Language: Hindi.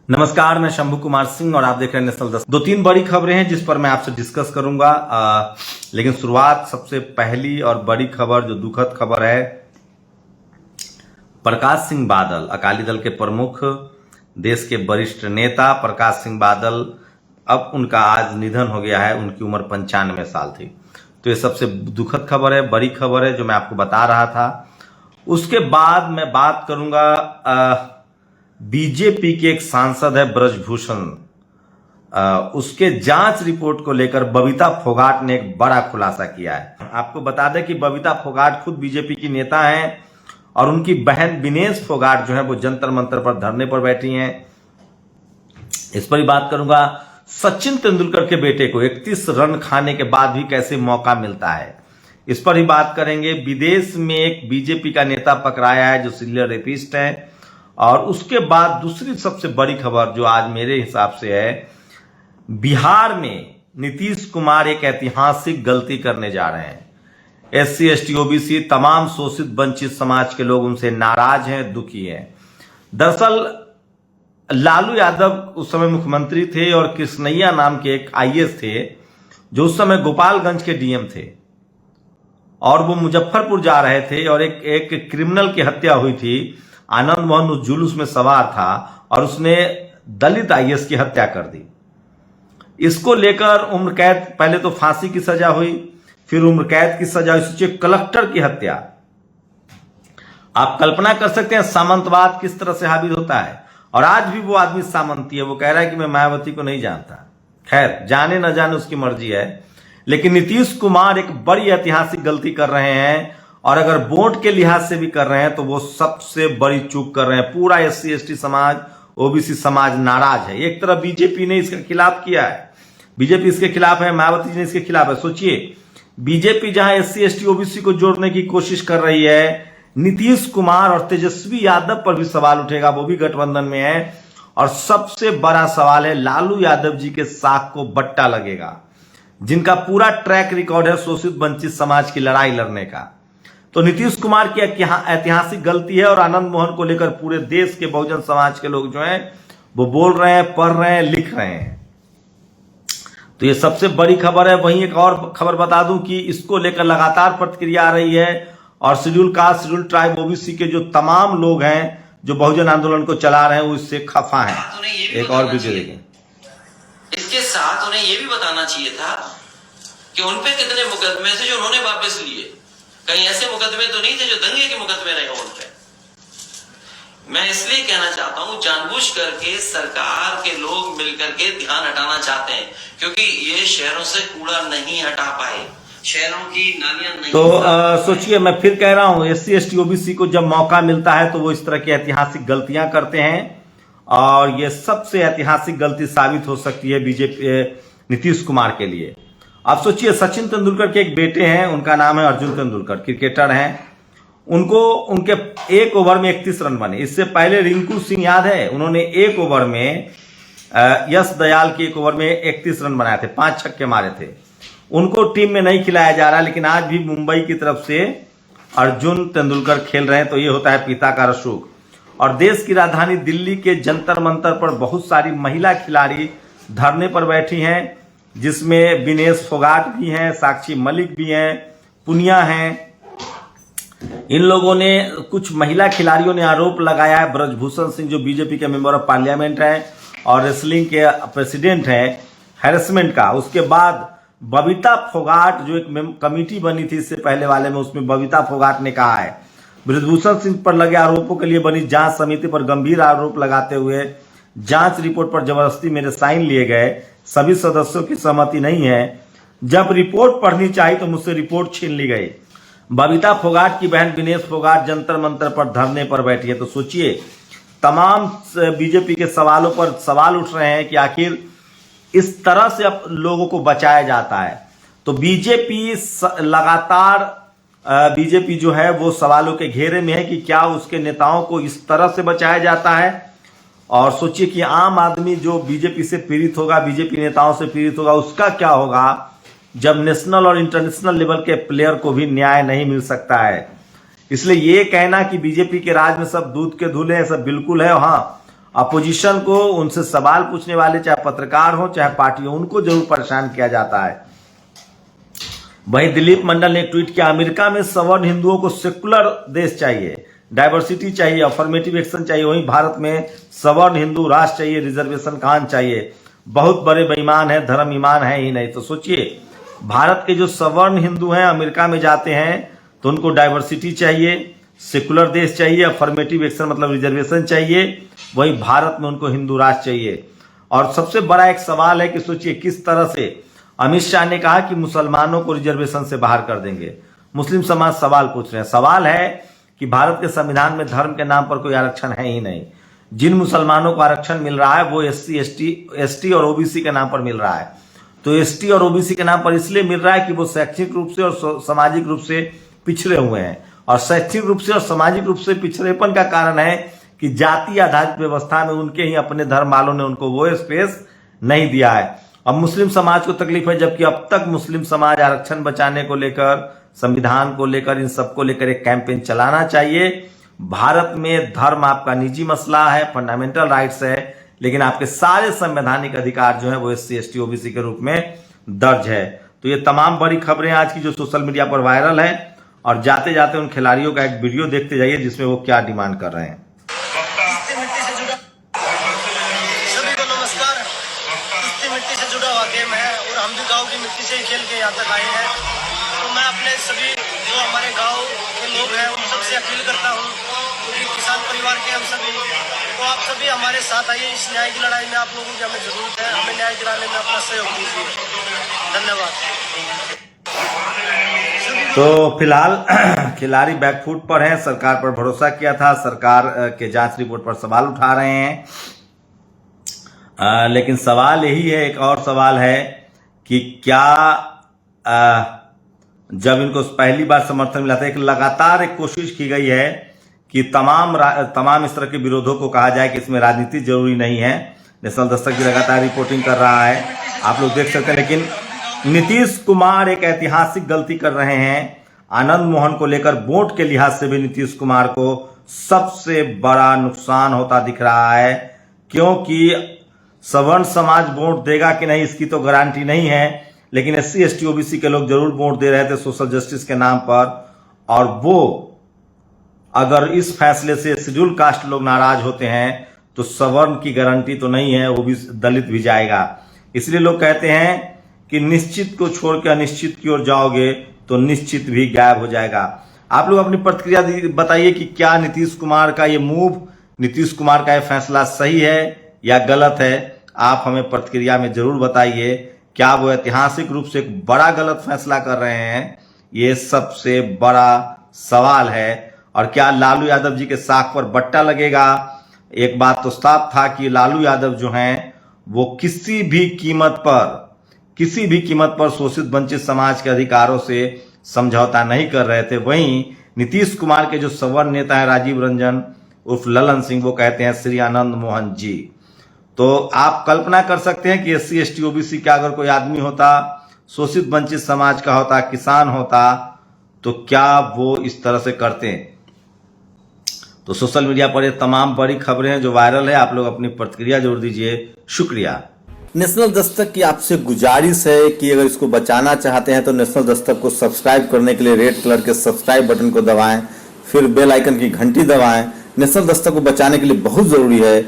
नमस्कार, मैं शंभू कुमार सिंह और आप देख रहे हैं नेशनल 10। दो तीन बड़ी खबरें हैं जिस पर मैं आपसे डिस्कस करूंगा, लेकिन शुरुआत सबसे पहली और बड़ी खबर जो दुखद खबर है, प्रकाश सिंह बादल, अकाली दल के प्रमुख, देश के वरिष्ठ नेता प्रकाश सिंह बादल, अब उनका आज निधन हो गया है। उनकी उम्र 95 साल थी। तो ये सबसे दुखद खबर है, बड़ी खबर है जो मैं आपको बता रहा था। उसके बाद मैं बात करूंगा बीजेपी के एक सांसद है ब्रजभूषण, उसके जांच रिपोर्ट को लेकर बबीता फोगाट ने एक बड़ा खुलासा किया है। आपको बता दें कि बबीता फोगाट खुद बीजेपी की नेता हैं और उनकी बहन विनेश फोगाट जो है वो जंतर मंतर पर धरने पर बैठी हैं। इस पर ही बात करूंगा। सचिन तेंदुलकर के बेटे को 31 रन खाने के बाद भी कैसे मौका मिलता है, इस पर ही बात करेंगे। विदेश में एक बीजेपी का नेता पकड़ाया है जो सीरियल रेपिस्ट है। और उसके बाद दूसरी सबसे बड़ी खबर जो आज मेरे हिसाब से है, बिहार में नीतीश कुमार एक ऐतिहासिक गलती करने जा रहे हैं। SC ST OBC तमाम शोषित वंचित समाज के लोग उनसे नाराज हैं, दुखी हैं। दरअसल लालू यादव उस समय मुख्यमंत्री थे और कृष्णैया नाम के एक IAS थे जो उस समय गोपालगंज के DM थे और वो मुजफ्फरपुर जा रहे थे और एक क्रिमिनल की हत्या हुई थी। आनंद मोहन उस जुलूस में सवार था और उसने दलित IAS की हत्या कर दी। इसको लेकर उम्र कैद, पहले तो फांसी की सजा हुई, फिर उम्र कैद की सजा हुई। सोचिए, कलेक्टर की हत्या। आप कल्पना कर सकते हैं सामंतवाद किस तरह से हावी होता है। और आज भी वो आदमी सामंती है, वो कह रहा है कि मैं मायावती को नहीं जानता। खैर, जाने न जाने उसकी मर्जी है, लेकिन नीतीश कुमार एक बड़ी ऐतिहासिक गलती कर रहे हैं और अगर वोट के लिहाज से भी कर रहे हैं तो वो सबसे बड़ी चूक कर रहे हैं। पूरा SC ST समाज, OBC समाज नाराज है। एक तरफ बीजेपी ने इसके खिलाफ किया है, बीजेपी इसके खिलाफ है, मायावती जी ने इसके खिलाफ है। सोचिए, बीजेपी जहां SC ST OBC को जोड़ने की कोशिश कर रही है, नीतीश कुमार और तेजस्वी यादव पर भी सवाल उठेगा, वो भी गठबंधन में है। और सबसे बड़ा सवाल है, लालू यादव जी के साख को बट्टा लगेगा, जिनका पूरा ट्रैक रिकॉर्ड है शोषित वंचित समाज की लड़ाई लड़ने का। तो नीतीश कुमार की ऐतिहासिक गलती है और आनंद मोहन को लेकर पूरे देश के बहुजन समाज के लोग जो हैं वो बोल रहे हैं, पढ़ रहे हैं, लिख रहे हैं। तो ये सबसे बड़ी खबर है। वहीं एक और खबर बता दूं कि इसको लेकर लगातार प्रतिक्रिया आ रही है और schedule caste, schedule tribe, OBC के जो तमाम लोग हैं जो बहुजन आंदोलन को चला रहे हैं वो इससे खफा है। एक और वीडियो देखें। इसके साथ उन्हें यह भी बताना चाहिए था कि उनपे कितने मुकदमे थे जो उन्होंने वापस लिए। कहीं ऐसे मुकदमे तो नहीं थे जो दंगे के मुकदमे रहे हो उन पे। मैं इसलिए कहना चाहता हूं, जानबूझ करके सरकार के लोग मिलकर के ध्यान हटाना चाहते हैं, क्योंकि ये शहरों से कूड़ा नहीं हटा पाए, शहरों की नालियां नहीं। तो सोचिए, मैं फिर कह रहा हूं, SC ST OBC को जब मौका मिलता है तो वो इस तरह की ऐतिहासिक गलतियां करते हैं और ये सबसे ऐतिहासिक गलती साबित हो सकती है बीजेपी नीतीश कुमार के लिए। आप सोचिए, सचिन तेंदुलकर के एक बेटे हैं, उनका नाम है अर्जुन तेंदुलकर, क्रिकेटर हैं। उनको उनके एक ओवर में 31 रन बने। इससे पहले रिंकू सिंह, याद है, उन्होंने एक ओवर में यश दयाल की एक ओवर में 31 रन बनाए थे, 5 छक्के मारे थे। उनको टीम में नहीं खिलाया जा रहा, लेकिन आज भी मुंबई की तरफ से अर्जुन तेंदुलकर खेल रहे हैं। तो ये होता है पिता का रसूख। और देश की राजधानी दिल्ली के जंतर मंतर पर बहुत सारी महिला खिलाड़ी धरने पर बैठी हैं, जिसमें विनेश फोगाट भी हैं, साक्षी मलिक भी हैं, पुनिया हैं। इन लोगों ने, कुछ महिला खिलाड़ियों ने आरोप लगाया है ब्रजभूषण सिंह जो बीजेपी के मेंबर ऑफ पार्लियामेंट हैं और रेसलिंग के प्रेसिडेंट हैं, हैरेसमेंट का। उसके बाद बबीता फोगाट जो एक कमेटी बनी थी इससे पहले वाले में, उसमें बबीता फोगाट ने कहा है ब्रजभूषण सिंह पर लगे आरोपों के लिए बनी जांच समिति पर गंभीर आरोप लगाते हुए जांच रिपोर्ट पर जबरदस्ती मेरे साइन लिए गए, सभी सदस्यों की सहमति नहीं है। जब रिपोर्ट पढ़नी चाहिए तो मुझसे रिपोर्ट छीन ली गई। बबीता फोगाट की बहन विनेश फोगाट जंतर मंतर पर धरने पर बैठी है। तो सोचिए, तमाम बीजेपी के सवालों पर सवाल उठ रहे हैं कि आखिर इस तरह से अब लोगों को बचाया जाता है। तो बीजेपी लगातार बीजेपी जो है वो सवालों के घेरे में है कि क्या उसके नेताओं को इस तरह से बचाया जाता है। और सोचिए कि आम आदमी जो बीजेपी से पीड़ित होगा, बीजेपी नेताओं से पीड़ित होगा, उसका क्या होगा जब नेशनल और इंटरनेशनल लेवल के प्लेयर को भी न्याय नहीं मिल सकता है। इसलिए ये कहना कि बीजेपी के राज में सब दूध के धुले हैं, सब बिल्कुल है। हाँ, अपोजिशन को, उनसे सवाल पूछने वाले चाहे पत्रकार हो चाहे पार्टी हो, उनको जरूर परेशान किया जाता है। वहीं दिलीप मंडल ने एक ट्वीट किया, अमेरिका में सवर्ण हिंदुओं को सेकुलर देश चाहिए, डाइवर्सिटी चाहिए, अफर्मेटिव एक्शन चाहिए, वहीं भारत में सवर्ण हिंदू राष्ट्र चाहिए, रिजर्वेशन कान चाहिए। बहुत बड़े बेईमान है, धर्म ईमान है ही नहीं। तो सोचिए, भारत के जो सवर्ण हिंदू हैं अमेरिका में जाते हैं तो उनको डाइवर्सिटी चाहिए, सेकुलर देश चाहिए, अफर्मेटिव एक्शन मतलब रिजर्वेशन चाहिए, वही भारत में उनको हिंदू राष्ट्र चाहिए। और सबसे बड़ा एक सवाल है कि सोचिए किस तरह से अमित शाह ने कहा कि मुसलमानों को रिजर्वेशन से बाहर कर देंगे। मुस्लिम समाज सवाल पूछ रहे हैं। सवाल है कि भारत के संविधान में धर्म के नाम पर कोई आरक्षण है ही नहीं। जिन मुसलमानों को आरक्षण मिल रहा है वो एसटी और ओबीसी के नाम पर मिल रहा है। तो एसटी और ओबीसी के नाम पर इसलिए मिल रहा है कि वो शैक्षिक रूप से और सामाजिक रूप से पिछड़े हुए हैं। और शैक्षिक रूप से और सामाजिक रूप से पिछड़ेपन का कारण है कि जाति आधारित व्यवस्था में उनके ही अपने धर्म वालों ने उनको वो स्पेस नहीं दिया है। अब मुस्लिम समाज को तकलीफ है, जबकि अब तक मुस्लिम समाज आरक्षण बचाने को लेकर, संविधान को लेकर, इन सबको लेकर एक कैंपेन चलाना चाहिए। भारत में धर्म आपका निजी मसला है, फंडामेंटल राइट्स है, लेकिन आपके सारे संवैधानिक अधिकार जो है वो एससी एसटी ओबीसी के रूप में दर्ज है। तो ये तमाम बड़ी खबरें आज की जो सोशल मीडिया पर वायरल है। और जाते जाते उन खिलाड़ियों का एक वीडियो देखते जाइए जिसमें वो क्या डिमांड कर रहे हैं। सभी को नमस्कार। कुश्ती मिट्टी से जुड़ा हुआ गेम है और हम भी गांव की मिट्टी से ही खेल के यहाँ तक आए हैं। तो मैं अपने सभी जो हमारे गांव के लोग हैं उन सबसे अपील करता हूँ, क्योंकि किसान परिवार के हम सभी, तो आप सभी हमारे साथ आइए। इस न्याय की लड़ाई में आप लोगों की हमें जरूरत है। हमें न्याय दिलाने में अपना सहयोग दीजिए। धन्यवाद। तो फिलहाल खिलाड़ी बैकफुट पर हैं। सरकार पर भरोसा किया था, सरकार के जांच रिपोर्ट पर सवाल उठा रहे हैं। लेकिन सवाल यही है, एक और सवाल है कि क्या जब इनको पहली बार समर्थन मिला था, एक लगातार एक कोशिश की गई है कि तमाम इस तरह के विरोधों को कहा जाए कि इसमें राजनीति जरूरी नहीं है। नेशनल दस्तक भी लगातार रिपोर्टिंग कर रहा है, आप लोग देख सकते हैं। लेकिन नीतीश कुमार एक ऐतिहासिक गलती कर रहे हैं। आनंद मोहन को लेकर वोट के लिहाज से भी नीतीश कुमार को सबसे बड़ा नुकसान होता दिख रहा है, क्योंकि सवर्ण समाज वोट देगा कि नहीं इसकी तो गारंटी नहीं है, लेकिन एससी एसटी ओबीसी के लोग जरूर वोट दे रहे थे सोशल जस्टिस के नाम पर। और वो अगर इस फैसले से शेड्यूल कास्ट लोग नाराज होते हैं तो सवर्ण की गारंटी तो नहीं है, वो भी दलित भी जाएगा। इसलिए लोग कहते हैं कि निश्चित को छोड़ के अनिश्चित की ओर जाओगे तो निश्चित भी गायब हो जाएगा। आप लोग अपनी प्रतिक्रिया बताइए कि क्या नीतीश कुमार का ये मूव, नीतीश कुमार का ये फैसला सही है या गलत है। आप हमें प्रतिक्रिया में जरूर बताइए। क्या वो ऐतिहासिक रूप से एक बड़ा गलत फैसला कर रहे हैं, ये सबसे बड़ा सवाल है। और क्या लालू यादव जी के साख पर बट्टा लगेगा। एक बात तो साफ था कि लालू यादव जो हैं वो किसी भी कीमत पर शोषित वंचित समाज के अधिकारों से समझौता नहीं कर रहे थे। वहीं नीतीश कुमार के जो सवर्ण नेता है राजीव रंजन उर्फ ललन सिंह, वो कहते हैं श्री आनंद मोहन जी। तो आप कल्पना कर सकते हैं कि एससी एसटी ओबीसी का अगर कोई आदमी होता, शोषित वंचित समाज का होता, किसान होता, तो क्या वो इस तरह से करते। तो सोशल मीडिया पर ये तमाम बड़ी खबरें हैं जो वायरल है। आप लोग अपनी प्रतिक्रिया जरूर दीजिए। शुक्रिया। नेशनल दस्तक की आपसे गुजारिश है कि अगर इसको बचाना चाहते हैं तो नेशनल दस्तक को सब्सक्राइब करने के लिए रेड कलर के सब्सक्राइब बटन को दबाएं, फिर बेल आइकन की घंटी दबाएं। नेशनल दस्तक को बचाने के लिए बहुत जरूरी है